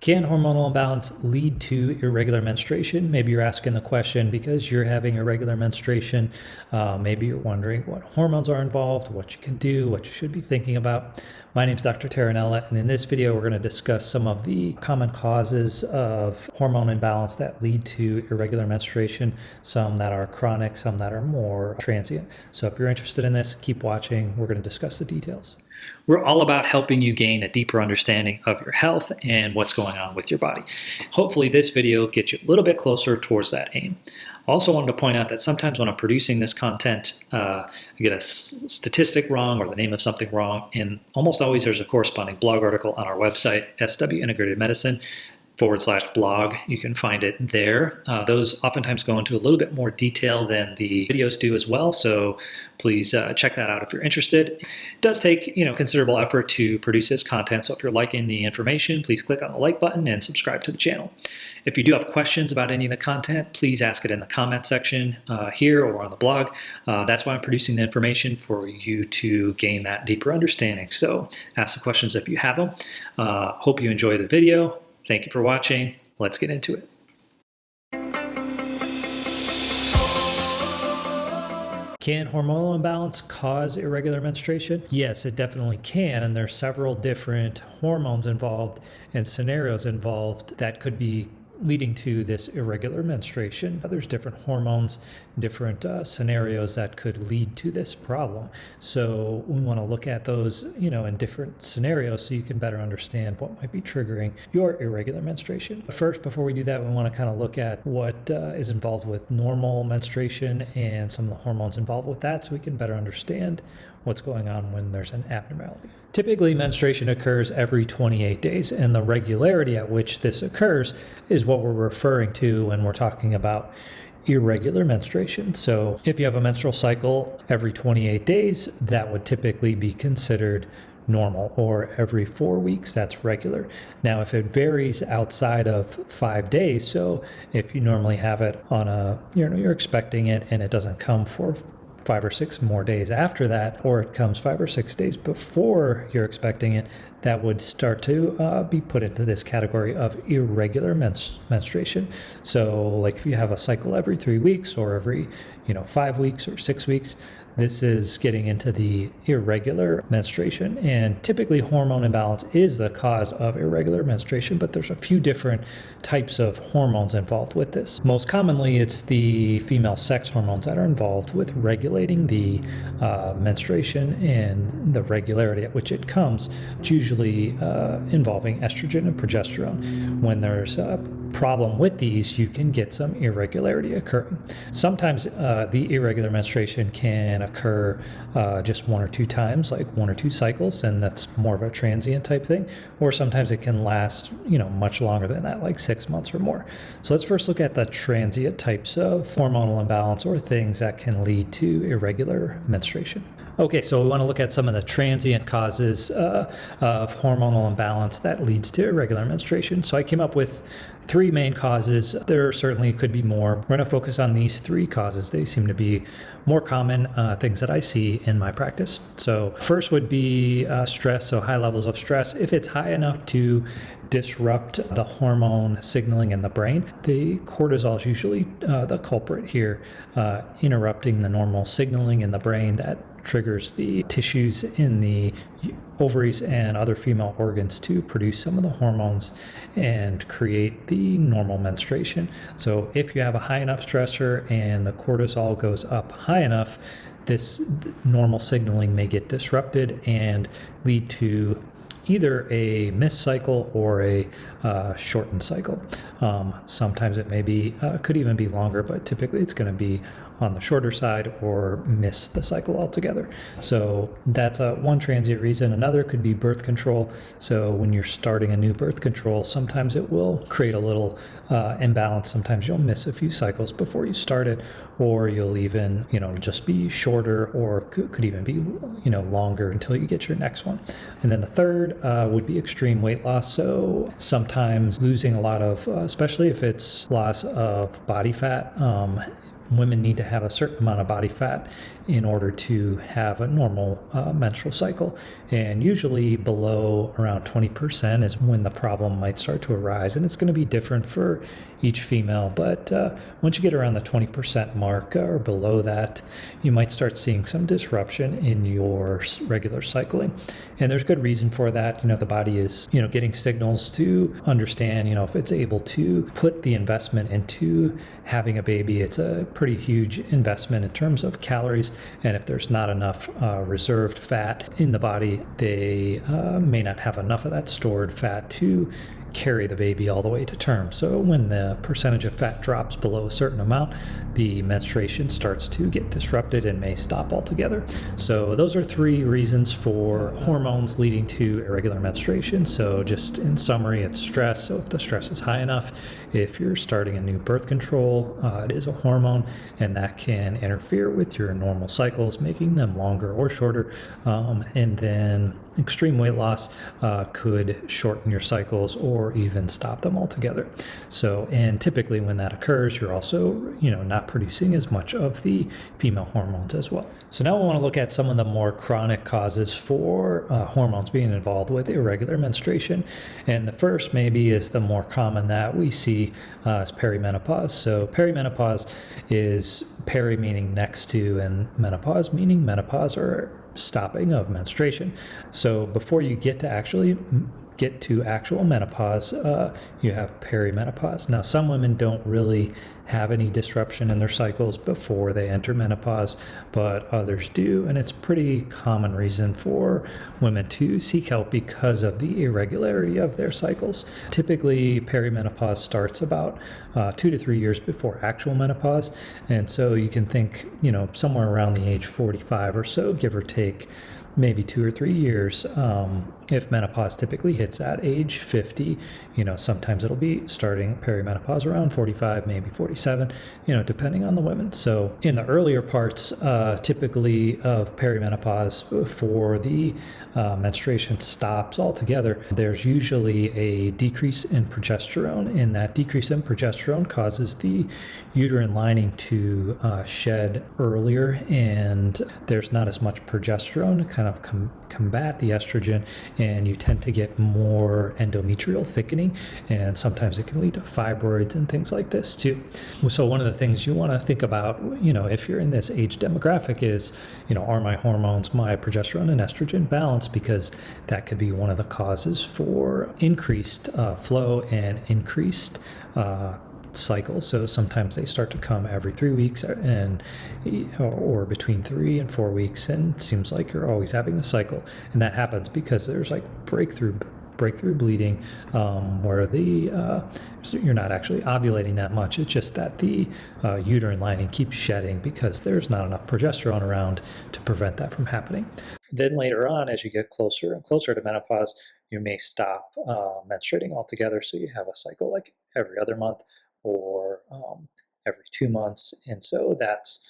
Can hormonal imbalance lead to irregular menstruation? Maybe you're asking the question because you're having irregular menstruation. Maybe you're wondering what hormones are involved, what you can do, what you should be thinking about. My name is Dr. Terranella, and in this video, we're going to discuss some of the common causes of hormone imbalance that lead to irregular menstruation, some that are chronic, some that are more transient. So if you're interested in this, keep watching. We're going to discuss the details. We're all about helping you gain a deeper understanding of your health and what's going on with your body. Hopefully this video gets you a little bit closer towards that aim. I also wanted to point out that sometimes when I'm producing this content, I get a statistic wrong or the name of something wrong, and almost always there's a corresponding blog article on our website, SW Integrated Medicine /blog. You can find it there. Those oftentimes go into a little bit more detail than the videos do as well, so please check that out if you're interested. It does take considerable effort to produce this content, so if you're liking the information, please click on the like button and subscribe to the channel. If you do have questions about any of the content, please ask it in the comment section here or on the blog. That's why I'm producing the information, for you to gain that deeper understanding. So ask the questions if you have them. Hope you enjoy the video. Thank you for watching. Let's get into it. Can hormonal imbalance cause irregular menstruation? Yes, it definitely can, and there are several different hormones involved and scenarios involved that could be leading to this irregular menstruation. There's different hormones, different scenarios that could lead to this problem. So we want to look at those, in different scenarios so you can better understand what might be triggering your irregular menstruation. But first, before we do that, we want to kind of look at what is involved with normal menstruation and some of the hormones involved with that, so we can better understand what's going on when there's an abnormality. Typically, menstruation occurs every 28 days, and the regularity at which this occurs is what we're referring to when we're talking about irregular menstruation. So if you have a menstrual cycle every 28 days, that would typically be considered normal, or every 4 weeks, that's regular. Now, if it varies outside of 5 days, so if you normally have it on you're expecting it and it doesn't come for 5 or 6 more days after that, or it comes 5 or 6 days before you're expecting it, that would start to be put into this category of irregular menstruation. So like if you have a cycle every 3 weeks or every 5 weeks or 6 weeks, this is getting into the irregular menstruation. And typically hormone imbalance is the cause of irregular menstruation, but there's a few different types of hormones involved with this. Most commonly, it's the female sex hormones that are involved with regulating the menstruation and the regularity at which it comes. It's usually involving estrogen and progesterone. When there's a problem with these, you can get some irregularity occurring. Sometimes the irregular menstruation can occur just 1 or 2 times, like 1 or 2 cycles, and that's more of a transient type thing. Or sometimes it can last, much longer than that, like 6 months or more. So let's first look at the transient types of hormonal imbalance, or things that can lead to irregular menstruation. Okay, so we want to look at some of the transient causes of hormonal imbalance that leads to irregular menstruation. So I came up with 3 main causes. There certainly could be more. We're going to focus on these 3 causes. They seem to be more common things that I see in my practice. So first would be stress, so high levels of stress. If it's high enough to disrupt the hormone signaling in the brain, the cortisol is usually the culprit here, interrupting the normal signaling in the brain that triggers the tissues in the ovaries and other female organs to produce some of the hormones and create the normal menstruation. So if you have a high enough stressor and the cortisol goes up high enough, this normal signaling may get disrupted and lead to either a missed cycle or a shortened cycle. Sometimes it may be, could even be longer, but typically it's going to be on the shorter side or miss the cycle altogether. So that's one transient reason. Another could be birth control. So when you're starting a new birth control, sometimes it will create a little imbalance. Sometimes you'll miss a few cycles before you start it, or you'll even, just be shorter, or could even be, longer until you get your next one. And then the third would be extreme weight loss. So sometimes losing a lot of, especially if it's loss of body fat, women need to have a certain amount of body fat in order to have a normal menstrual cycle. And usually below around 20% is when the problem might start to arise. And it's going to be different for each female. But once you get around the 20% mark or below that, you might start seeing some disruption in your regular cycling. And there's good reason for that. The body is, getting signals to understand, if it's able to put the investment into having a baby. It's a pretty huge investment in terms of calories. And if there's not enough reserved fat in the body, they may not have enough of that stored fat to carry the baby all the way to term. So when the percentage of fat drops below a certain amount, the menstruation starts to get disrupted and may stop altogether. So those are 3 reasons for hormones leading to irregular menstruation. So just in summary, it's stress. So if the stress is high enough, if you're starting a new birth control, it is a hormone, and that can interfere with your normal cycles, making them longer or shorter. And then extreme weight loss could shorten your cycles or even stop them altogether. So, and typically when that occurs, you're also, not producing as much of the female hormones as well. So now we want to look at some of the more chronic causes for hormones being involved with irregular menstruation. And the first maybe is the more common that we see is perimenopause. So perimenopause is peri meaning next to, and menopause meaning menopause or stopping of menstruation. So before you get to actual menopause, you have perimenopause. Now, some women don't really have any disruption in their cycles before they enter menopause, but others do. And it's a pretty common reason for women to seek help because of the irregularity of their cycles. Typically, perimenopause starts about 2 to 3 years before actual menopause. And so you can think, somewhere around the age 45 or so, give or take, maybe 2 or 3 years. If menopause typically hits at age 50, sometimes it'll be starting perimenopause around 45, maybe 47, depending on the women. So in the earlier parts, typically of perimenopause, before the menstruation stops altogether, there's usually a decrease in progesterone, and that decrease in progesterone causes the uterine lining to shed earlier, and there's not as much progesterone to kind of combat the estrogen, and you tend to get more endometrial thickening, and sometimes it can lead to fibroids and things like this too. So one of the things you want to think about, if you're in this age demographic is, are my hormones, my progesterone and estrogen balanced? Because that could be one of the causes for increased flow and increased cycle. So sometimes they start to come every 3 weeks or between 3 and 4 weeks, and it seems like you're always having a cycle. And that happens because there's like breakthrough bleeding, where you're not actually ovulating that much. It's just that the uterine lining keeps shedding because there's not enough progesterone around to prevent that from happening. Then later on, as you get closer and closer to menopause, you may stop menstruating altogether. So you have a cycle like every other month or every 2 months. And so that's,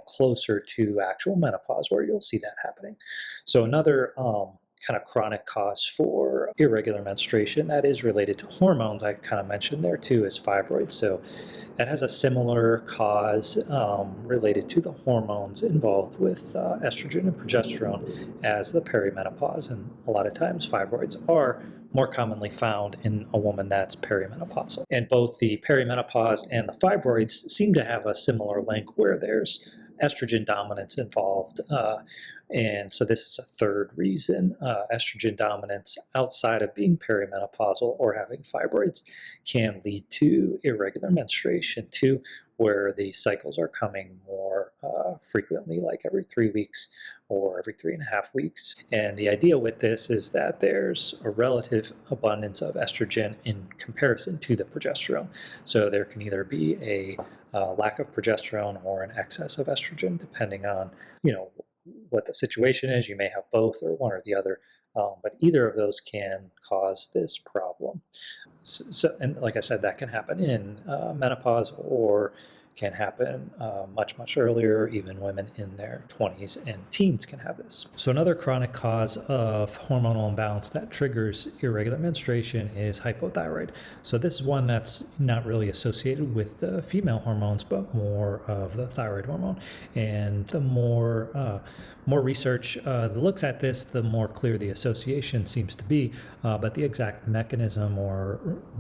closer to actual menopause where you'll see that happening. So another kind of chronic cause for irregular menstruation that is related to hormones, I kind of mentioned there too, is fibroids. So that has a similar cause related to the hormones involved with estrogen and progesterone as the perimenopause. And a lot of times fibroids are more commonly found in a woman that's perimenopausal. And both the perimenopause and the fibroids seem to have a similar link where there's estrogen dominance involved. And so this is a third reason. Estrogen dominance outside of being perimenopausal or having fibroids can lead to irregular menstruation too, where the cycles are coming more frequently, like every 3 weeks or every 3.5 weeks. And the idea with this is that there's a relative abundance of estrogen in comparison to the progesterone. So there can either be a lack of progesterone or an excess of estrogen, depending on, what the situation is. You may have both or one or the other, but either of those can cause this problem. So, and like I said, that can happen in menopause or can happen much earlier. Even women in their 20s and teens can have this. So another chronic cause of hormonal imbalance that triggers irregular menstruation is hypothyroid. So this is one that's not really associated with the female hormones, but more of the thyroid hormone. And the more research that looks at this, the more clear the association seems to be. But the exact mechanism or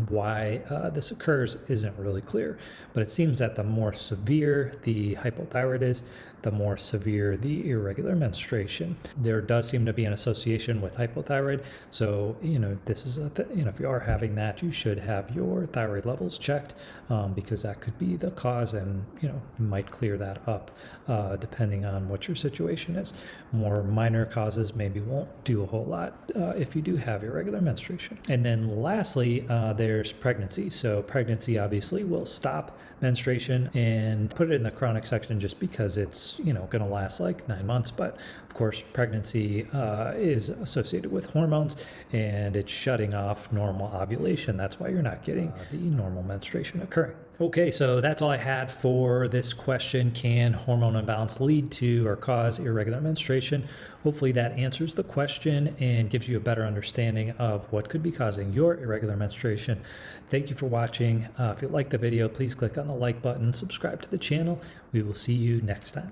why this occurs isn't really clear. But it seems that the more severe the hypothyroid is, the more severe the irregular menstruation. There does seem to be an association with hypothyroid. So, this is, if you are having that, you should have your thyroid levels checked because that could be the cause and, might clear that up depending on what your situation is. More minor causes maybe won't do a whole lot if you do have irregular menstruation. And then lastly, there's pregnancy. So pregnancy obviously will stop menstruation, and put it in the chronic section just because it's going to last like 9 months. But of course, pregnancy is associated with hormones, and it's shutting off normal ovulation. That's why you're not getting the normal menstruation occurring. Okay, so that's all I had for this question. Can hormone imbalance lead to or cause irregular menstruation? Hopefully that answers the question and gives you a better understanding of what could be causing your irregular menstruation. Thank you for watching. If you liked the video, please click on the like button, subscribe to the channel. We will see you next time.